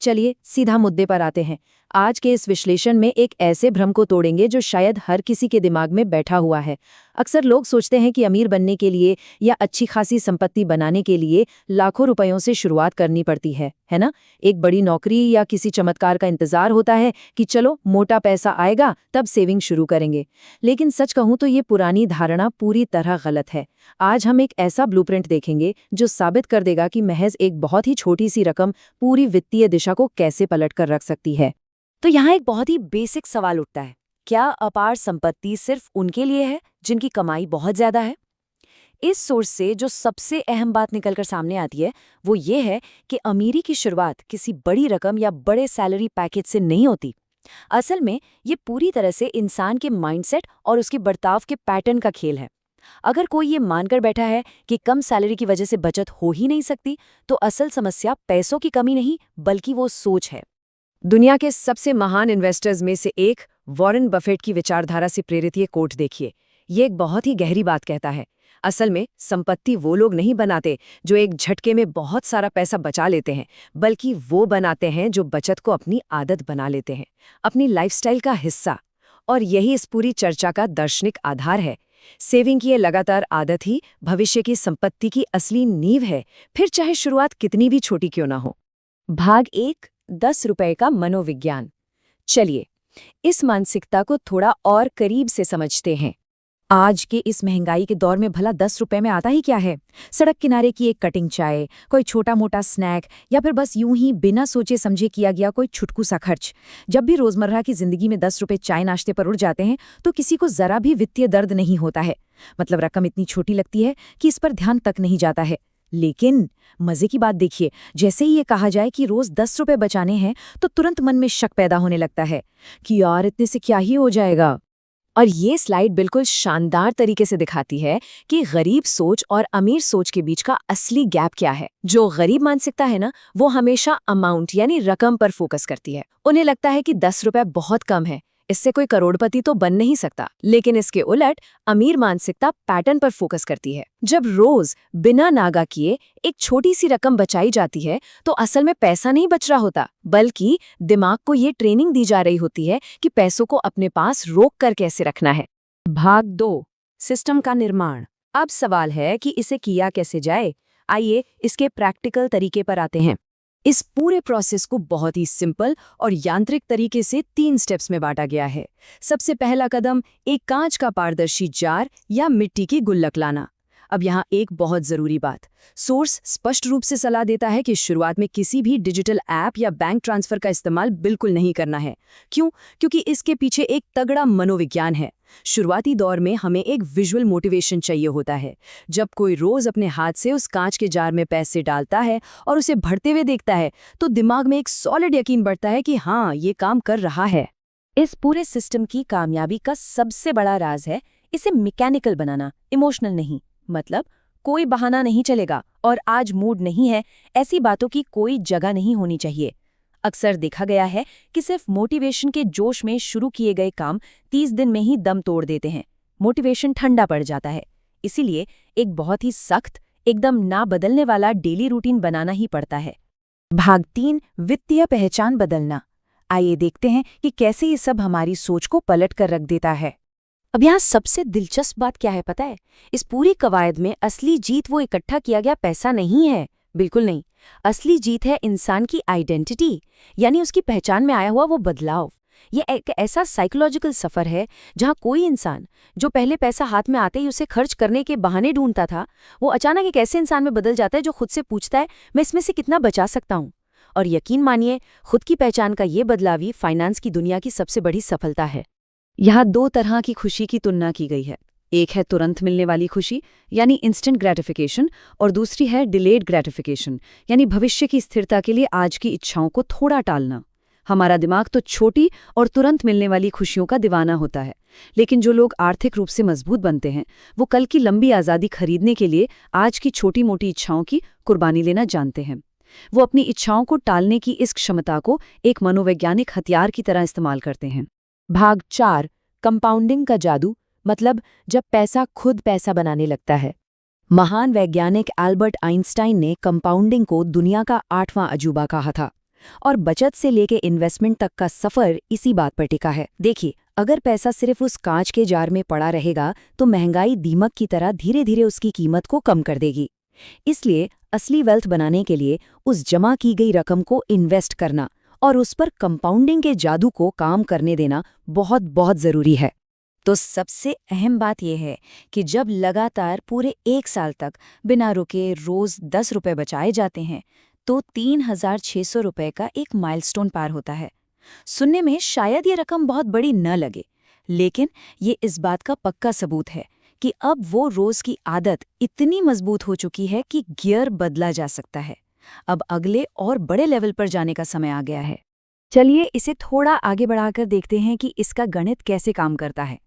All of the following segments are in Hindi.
चलिए सीधा मुद्दे पर आते हैं। आज के इस विश्लेषण में एक ऐसे भ्रम को तोड़ेंगे जो शायद हर किसी के दिमाग में बैठा हुआ है। अक्सर लोग सोचते हैं कि अमीर बनने के लिए या अच्छी खासी संपत्ति बनाने के लिए लाखों रुपयों से शुरुआत करनी पड़ती है ना? एक बड़ी नौकरी या किसी चमत्कार का इंतजार होता है कि चलो मोटा पैसा आएगा तब सेविंग शुरू करेंगे। लेकिन सच कहूं तो ये पुरानी धारणा पूरी तरह गलत है। आज हम एक ऐसा ब्लूप्रिंट देखेंगे जो साबित कर देगा कि महज एक बहुत ही छोटी सी रकम पूरी वित्तीय दिशा को कैसे पलट कर रख सकती है। तो यहाँ एक बहुत ही बेसिक सवाल उठता है, क्या अपार संपत्ति सिर्फ उनके लिए है जिनकी कमाई बहुत ज्यादा है? इस सोर्स से जो सबसे अहम बात निकलकर सामने आती है वो ये है कि अमीरी की शुरुआत किसी बड़ी रकम या बड़े सैलरी पैकेज से नहीं होती। असल में ये पूरी तरह से इंसान के माइंडसेट और उसके बर्ताव के पैटर्न का खेल है। अगर कोई ये मानकर बैठा है कि कम सैलरी की वजह से बचत हो ही नहीं सकती, तो असल समस्या पैसों की कमी नहीं बल्कि वो सोच है। दुनिया के सबसे महान इन्वेस्टर्स में से एक वॉरेन बफेट की विचारधारा से प्रेरित ये कोट देखिए। ये एक बहुत ही गहरी बात कहता है। असल में संपत्ति वो लोग नहीं बनाते जो एक झटके में बहुत सारा पैसा बचा लेते हैं, बल्कि वो बनाते हैं जो बचत को अपनी आदत बना लेते हैं, अपनी लाइफस्टाइल का हिस्सा। और यही इस पूरी चर्चा का दार्शनिक आधार है। सेविंग की ये लगातार आदत ही भविष्य की संपत्ति की असली नींव है, फिर चाहे शुरुआत कितनी भी छोटी क्यों ना हो। भाग 1, 10 रुपए का मनोविज्ञान। चलिए इस मानसिकता को थोड़ा और करीब से समझते हैं। आज के इस महंगाई के दौर में भला 10 रुपए में आता ही क्या है? सड़क किनारे की एक कटिंग चाय, कोई छोटा मोटा स्नैक, या फिर बस यूं ही बिना सोचे समझे किया गया कोई छुटकू सा खर्च। जब भी रोजमर्रा की जिंदगी में 10 रुपए चाय नाश्ते पर उड़ जाते हैं तो किसी को जरा भी वित्तीय दर्द नहीं होता है। मतलब रकम इतनी छोटी लगती है कि इस पर ध्यान तक नहीं जाता है। लेकिन मजे की बात देखिए, जैसे ही ये कहा जाए कि रोज 10 रुपए बचाने हैं तो तुरंत मन में शक पैदा होने लगता है कि यार इतने से क्या ही हो जाएगा। और ये स्लाइड बिल्कुल शानदार तरीके से दिखाती है कि गरीब सोच और अमीर सोच के बीच का असली गैप क्या है। जो गरीब मानसिकता है ना, वो हमेशा अमाउंट यानी रकम पर फोकस करती है। उन्हें लगता है कि 10 रुपए बहुत कम है, इससे कोई करोड़पति तो बन नहीं सकता। लेकिन इसके उलट अमीर मानसिकता पैटर्न पर फोकस करती है। जब रोज बिना नागा किए एक छोटी सी रकम बचाई जाती है तो असल में पैसा नहीं बच रहा होता, बल्कि दिमाग को ये ट्रेनिंग दी जा रही होती है कि पैसों को अपने पास रोक कर कैसे रखना है। भाग 2, सिस्टम का निर्माण। अब सवाल है कि इसे किया कैसे जाए। आइए इसके प्रैक्टिकल तरीके पर आते हैं। इस पूरे प्रोसेस को बहुत ही सिंपल और यांत्रिक तरीके से 3 स्टेप्स में बांटा गया है। सबसे पहला कदम एक कांच का पारदर्शी जार या मिट्टी की गुल्लक लाना। अब यहाँ एक बहुत ज़रूरी बात, सोर्स स्पष्ट रूप से सलाह देता है कि शुरुआत में किसी भी डिजिटल ऐप या बैंक ट्रांसफ़र का इस्तेमाल बिल्कुल नहीं करना है। क्यों? क्योंकि इसके पीछे एक तगड़ा मनोविज्ञान है। शुरुआती दौर में हमें एक विजुअल मोटिवेशन चाहिए होता है। जब कोई रोज़ अपने हाथ से उस कांच के जार में पैसे डालता है और उसे बढ़ते हुए देखता है तो दिमाग में एक सॉलिड यकीन बढ़ता है कि हाँ, ये काम कर रहा है। इस पूरे सिस्टम की कामयाबी का सबसे बड़ा राज है इसे मैकेनिकल बनाना, इमोशनल नहीं। मतलब कोई बहाना नहीं चलेगा और आज मूड नहीं है, ऐसी बातों की कोई जगह नहीं होनी चाहिए। अक्सर देखा गया है कि सिर्फ मोटिवेशन के जोश में शुरू किए गए काम 30 दिन में ही दम तोड़ देते हैं। मोटिवेशन ठंडा पड़ जाता है। इसीलिए एक बहुत ही सख्त, एकदम ना बदलने वाला डेली रूटीन बनाना ही पड़ता है। भाग 3, वित्तीय पहचान बदलना। आइए देखते हैं कि कैसे ये सब हमारी सोच को पलट कर रख देता है। अब यहाँ सबसे दिलचस्प बात क्या है पता है? इस पूरी कवायद में असली जीत वो इकट्ठा किया गया पैसा नहीं है, बिल्कुल नहीं। असली जीत है इंसान की आइडेंटिटी, यानी उसकी पहचान में आया हुआ वो बदलाव। ये एक ऐसा साइकोलॉजिकल सफर है जहाँ कोई इंसान जो पहले पैसा हाथ में आते ही उसे खर्च करने के बहाने ढूंढता था, वो अचानक एक ऐसे इंसान में बदल जाता है जो खुद से पूछता है मैं इसमें से कितना बचा सकता हूँ। और यकीन मानिए, खुद की पहचान का ये बदलाव फाइनेंस की दुनिया की सबसे बड़ी सफलता है। यहाँ 2 तरह की खुशी की तुलना की गई है। एक है तुरंत मिलने वाली खुशी यानी इंस्टेंट ग्रेटिफिकेशन, और दूसरी है डिलेड ग्रेटिफिकेशन यानी भविष्य की स्थिरता के लिए आज की इच्छाओं को थोड़ा टालना। हमारा दिमाग तो छोटी और तुरंत मिलने वाली खुशियों का दीवाना होता है, लेकिन जो लोग आर्थिक रूप से मजबूत बनते हैं वो कल की लंबी आज़ादी खरीदने के लिए आज की छोटी मोटी इच्छाओं की कुर्बानी लेना जानते हैं। वो अपनी इच्छाओं को टालने की इस क्षमता को एक मनोवैज्ञानिक हथियार की तरह इस्तेमाल करते हैं। भाग 4, कंपाउंडिंग का जादू, मतलब जब पैसा खुद पैसा बनाने लगता है। महान वैज्ञानिक एल्बर्ट आइंस्टाइन ने कंपाउंडिंग को दुनिया का 8वां अजूबा कहा था। और बचत से लेके इन्वेस्टमेंट तक का सफर इसी बात पर टिका है। देखिए, अगर पैसा सिर्फ उस कांच के जार में पड़ा रहेगा तो महंगाई दीमक की तरह धीरे धीरे उसकी कीमत को कम कर देगी। इसलिए असली वेल्थ बनाने के लिए उस जमा की गई रकम को इन्वेस्ट करना और उस पर कंपाउंडिंग के जादू को काम करने देना बहुत बहुत जरूरी है। तो सबसे अहम बात यह है कि जब लगातार पूरे 1 साल तक बिना रुके रोज 10 रुपए बचाए जाते हैं तो 3,600 रुपए का एक माइलस्टोन पार होता है। सुनने में शायद ये रकम बहुत बड़ी न लगे, लेकिन ये इस बात का पक्का सबूत है कि अब वो रोज की आदत इतनी मजबूत हो चुकी है कि गियर बदला जा सकता है। अब अगले और बड़े लेवल पर जाने का समय आ गया है। चलिए इसे थोड़ा आगे बढ़ाकर देखते हैं कि इसका गणित कैसे काम करता है।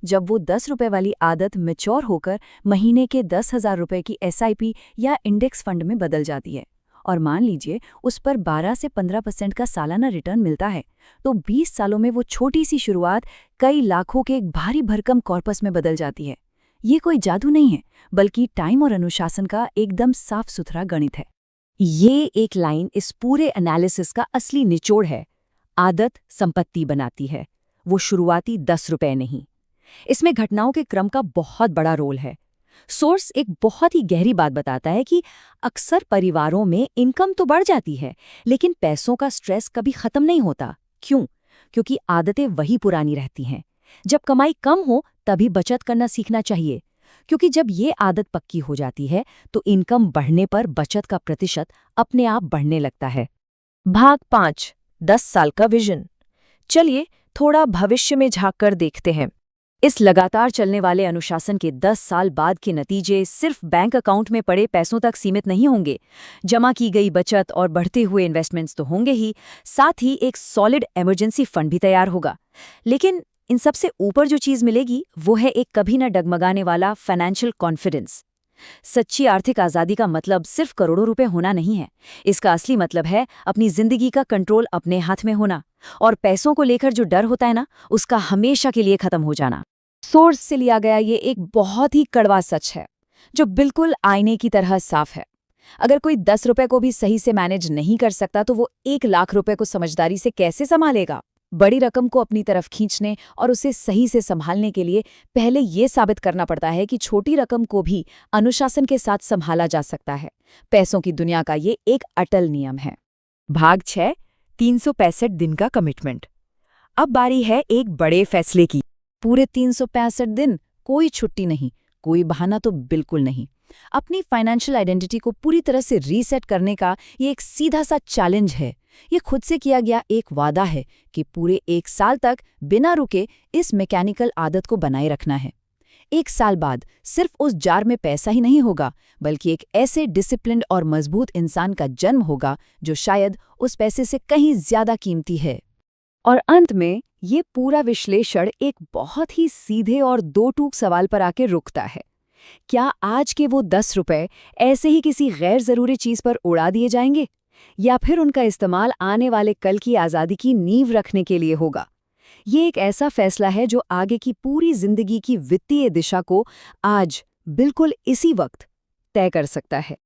जब वो 10 रुपए वाली आदत मैच्योर होकर महीने के 10,000 रुपए की SIP या इंडेक्स फंड में बदल जाती है और मान लीजिए उस पर 12 से 15% का सालाना रिटर्न मिलता है, तो 20 सालों में वो छोटी सी शुरुआत कई लाखों के एक भारी भरकम कॉर्पस में बदल जाती है। ये कोई जादू नहीं है, बल्कि टाइम और अनुशासन का एकदम साफ सुथरा गणित है। ये एक लाइन इस पूरे एनालिसिस का असली निचोड़ है। आदत संपत्ति बनाती है, वो शुरुआती 10 रुपए नहीं। इसमें घटनाओं के क्रम का बहुत बड़ा रोल है। सोर्स एक बहुत ही गहरी बात बताता है कि अक्सर परिवारों में इनकम तो बढ़ जाती है, लेकिन पैसों का स्ट्रेस कभी खत्म नहीं होता। क्यों? क्योंकि आदतें वही पुरानी रहती हैं। जब कमाई कम हो तभी बचत करना सीखना चाहिए, क्योंकि जब ये आदत पक्की हो जाती है तो इनकम बढ़ने पर बचत का प्रतिशत अपने आप बढ़ने लगता है। भाग 5, 10 साल का विजन। चलिए थोड़ा भविष्य में झांक कर देखते हैं। इस लगातार चलने वाले अनुशासन के 10 साल बाद के नतीजे सिर्फ बैंक अकाउंट में पड़े पैसों तक सीमित नहीं होंगे। जमा की गई बचत और बढ़ते हुए इन्वेस्टमेंट्स तो होंगे ही, साथ ही एक सॉलिड इमरजेंसी फंड भी तैयार होगा। लेकिन इन सबसे ऊपर जो चीज़ मिलेगी वो है एक कभी न डगमगाने वाला फाइनेंशियल कॉन्फिडेंस। सच्ची आर्थिक आज़ादी का मतलब सिर्फ करोड़ों रुपए होना नहीं है। इसका असली मतलब है अपनी जिंदगी का कंट्रोल अपने हाथ में होना, और पैसों को लेकर जो डर होता है ना, उसका हमेशा के लिए खत्म हो जाना। सोर्स से लिया गया ये एक बहुत ही कड़वा सच है, जो बिल्कुल आईने की तरह साफ है। अगर कोई 10 रुपए को भी सही से मैनेज नहीं कर सकता तो वो 1 लाख रुपए को समझदारी से कैसे संभालेगा? बड़ी रकम को अपनी तरफ खींचने और उसे सही से संभालने के लिए पहले ये साबित करना पड़ता है कि छोटी रकम को भी अनुशासन के साथ संभाला जा सकता है। पैसों की दुनिया का ये एक अटल नियम है। भाग 6, 365 दिन का कमिटमेंट। अब बारी है एक बड़े फैसले की। पूरे 365 दिन, कोई छुट्टी नहीं, कोई बहाना तो बिल्कुल नहीं। अपनी फाइनेंशियल आइडेंटिटी को पूरी तरह से रीसेट करने का ये एक सीधा सा चैलेंज है। ये खुद से किया गया एक वादा है कि पूरे 1 साल तक बिना रुके इस मैकेनिकल आदत को बनाए रखना है। 1 साल बाद सिर्फ उस जार में पैसा ही नहीं होगा, बल्कि एक ऐसे डिसिप्लिन्ड और मजबूत इंसान का जन्म होगा जो शायद उस पैसे से कहीं ज्यादा कीमती है। और अंत में ये पूरा विश्लेषण एक बहुत ही सीधे और दो टूक सवाल पर आके रुकता है। क्या आज के वो 10 रुपए ऐसे ही किसी गैर जरूरी चीज पर उड़ा दिए जाएंगे, या फिर उनका इस्तेमाल आने वाले कल की आज़ादी की नींव रखने के लिए होगा? ये एक ऐसा फैसला है जो आगे की पूरी जिंदगी की वित्तीय दिशा को आज बिल्कुल इसी वक्त तय कर सकता है।